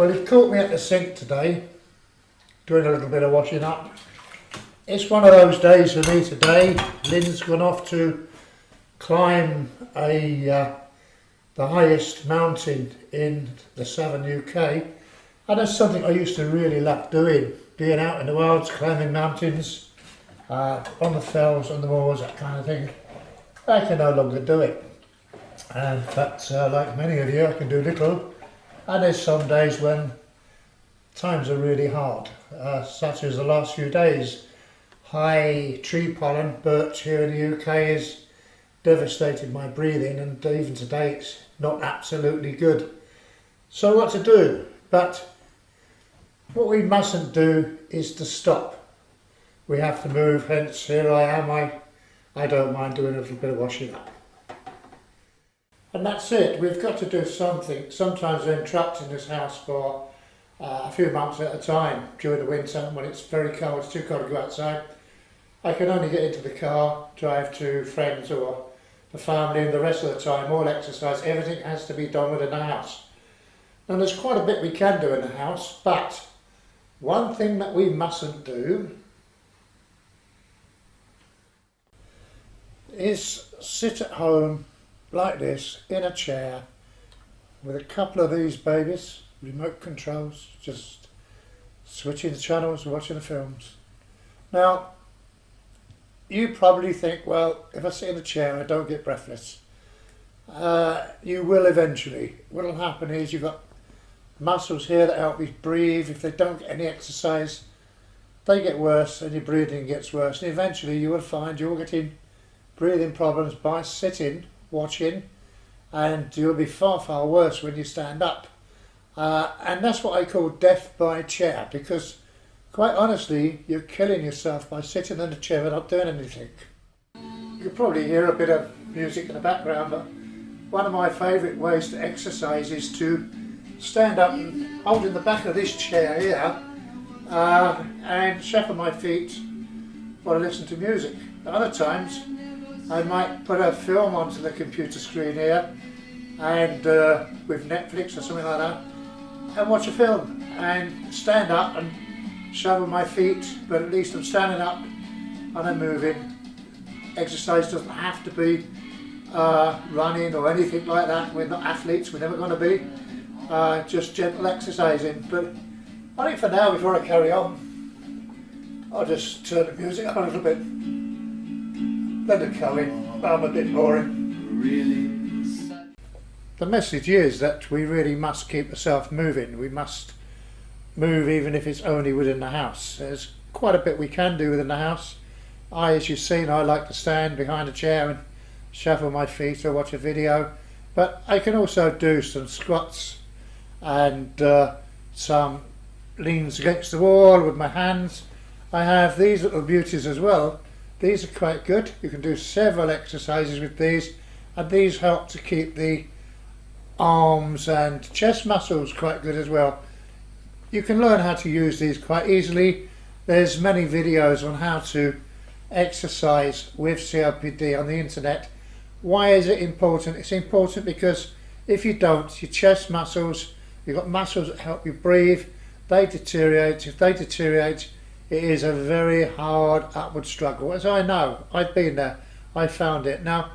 Well, you've caught me at the sink today, doing a little bit of washing up. It's one of those days for me today. Lynn's gone off to climb the highest mountain in the southern UK, and that's something I used to really love doing, being out in the wilds, climbing mountains, on the fells, on the moors, that kind of thing. I can no longer do it, but like many of you, I can do little, and there's some days when times are really hard, such as the last few days. High tree pollen, birch here in the UK, has devastated my breathing, and even today it's not absolutely good. So what to do? But what we mustn't do is to stop. We have to move, hence here I am. I don't mind doing a little bit of washing up. And that's it, we've got to do something. Sometimes we're trapped in this house for a few months at a time during the winter when it's very cold, it's too cold to go outside. I can only get into the car, drive to friends or the family, and the rest of the time all exercise, everything has to be done within the house. Now there's quite a bit we can do in the house, but one thing that we mustn't do is sit at home like this in a chair with a couple of these babies, remote controls, just switching the channels, watching the films. Now, you probably think, well, if I sit in a chair I don't get breathless. You will eventually. What will happen is you've got muscles here that help you breathe. If they don't get any exercise, they get worse and your breathing gets worse, and eventually you will find you're getting breathing problems by sitting, watching, and you'll be far, far worse when you stand up. And that's what I call death by chair, because quite honestly, you're killing yourself by sitting in a chair and not doing anything. You can probably hear a bit of music in the background, but one of my favourite ways to exercise is to stand up and hold in the back of this chair here and shuffle my feet while I listen to music. Other times I might put a film onto the computer screen here and with Netflix or something like that, and watch a film and stand up and shuffle my feet, but at least I'm standing up and I'm moving. Exercise doesn't have to be running or anything like that. We're not athletes, we're never going to be. Just gentle exercising. But I think for now, before I carry on, I'll just turn the music up a little bit. Let it go in. I'm a bit boring. The message is that we really must keep ourselves moving. We must move even if it's only within the house. There's quite a bit we can do within the house. As you've seen, I like to stand behind a chair and shuffle my feet or watch a video, but I can also do some squats and some leans against the wall with my hands. I have these little beauties as well. These are quite good. You can do several exercises with these, and these help to keep the arms and chest muscles quite good as well. You can learn how to use these quite easily. There's many videos on how to exercise with COPD on the internet. Why is it important? It's important because if you don't, your chest muscles, you've got muscles that help you breathe, they deteriorate. If they deteriorate, it is a very hard upward struggle. As I know, I've been there, I found it. Now,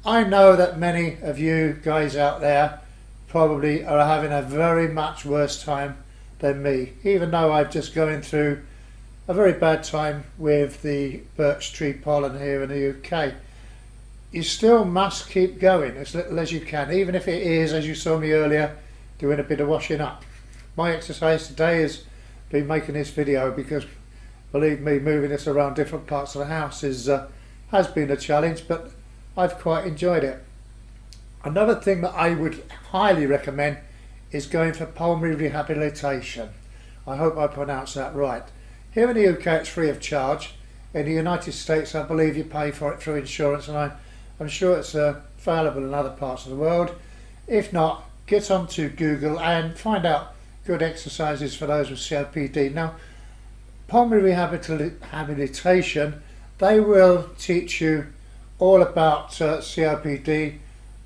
I know that many of you guys out there probably are having a very much worse time than me, even though I'm just going through a very bad time with the birch tree pollen here in the UK. You still must keep going as little as you can, even if it is, as you saw me earlier, doing a bit of washing up. My exercise today has been making this video because, believe me, moving this around different parts of the house has been a challenge, but I've quite enjoyed it. Another thing that I would highly recommend is going for pulmonary rehabilitation. I hope I pronounced that right. Here in the UK it's free of charge. In the United States I believe you pay for it through insurance, and I'm sure it's available in other parts of the world. If not, get onto Google and find out good exercises for those with COPD. Now, pulmonary rehabilitation, they will teach you all about COPD,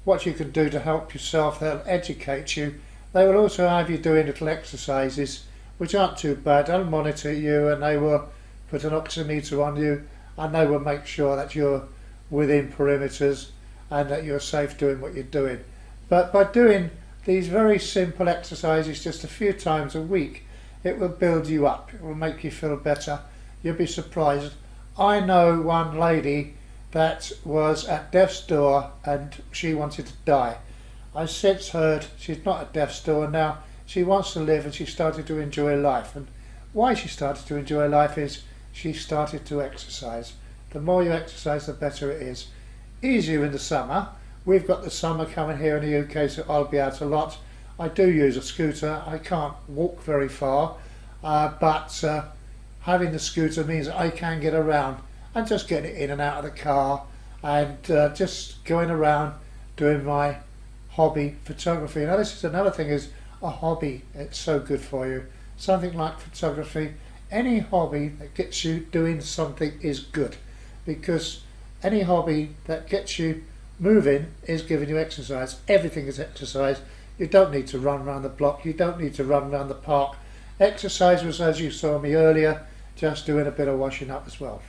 what you can do to help yourself. They'll educate you They will also have you doing little exercises which aren't too bad. They'll monitor you and they will put an oximeter on you and they will make sure that you're within perimeters and that you're safe doing what you're doing. But by doing these very simple exercises just a few times a week, it will build you up. It will make you feel better. You'll be surprised. I know one lady that was at death's door and she wanted to die. I since heard she's not at death's door now. She wants to live and she started to enjoy life. And why she started to enjoy life is she started to exercise. The more you exercise, the better it is. Easier in the summer. We've got the summer coming here in the UK, so I'll be out a lot. I do use a scooter. I can't walk very far, but having the scooter means I can get around and just getting in and out of the car and just going around doing my hobby photography. Now this is another thing, is a hobby. It's so good for you. Something like photography, any hobby that gets you doing something is good, because any hobby that gets you moving is giving you exercise. Everything is exercise. You don't need to run around the block. You don't need to run around the park. Exercise was, as you saw me earlier, just doing a bit of washing up as well.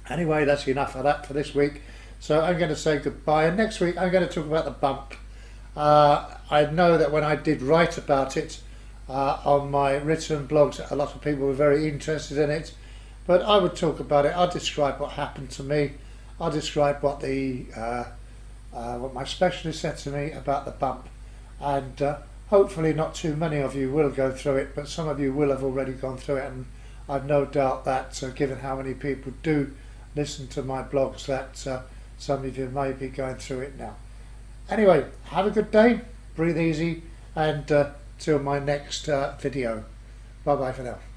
Anyway, that's enough of that for this week. So I'm going to say goodbye. And next week I'm going to talk about the bump. I know that when I did write about it on my written blogs, a lot of people were very interested in it. But I would talk about it. I'll describe what happened to me. I'll describe what what my specialist said to me about the bump, and hopefully not too many of you will go through it, but some of you will have already gone through it, and I've no doubt that given how many people do listen to my blogs, that some of you may be going through it now. Anyway, have a good day, breathe easy, and till my next video. Bye bye for now.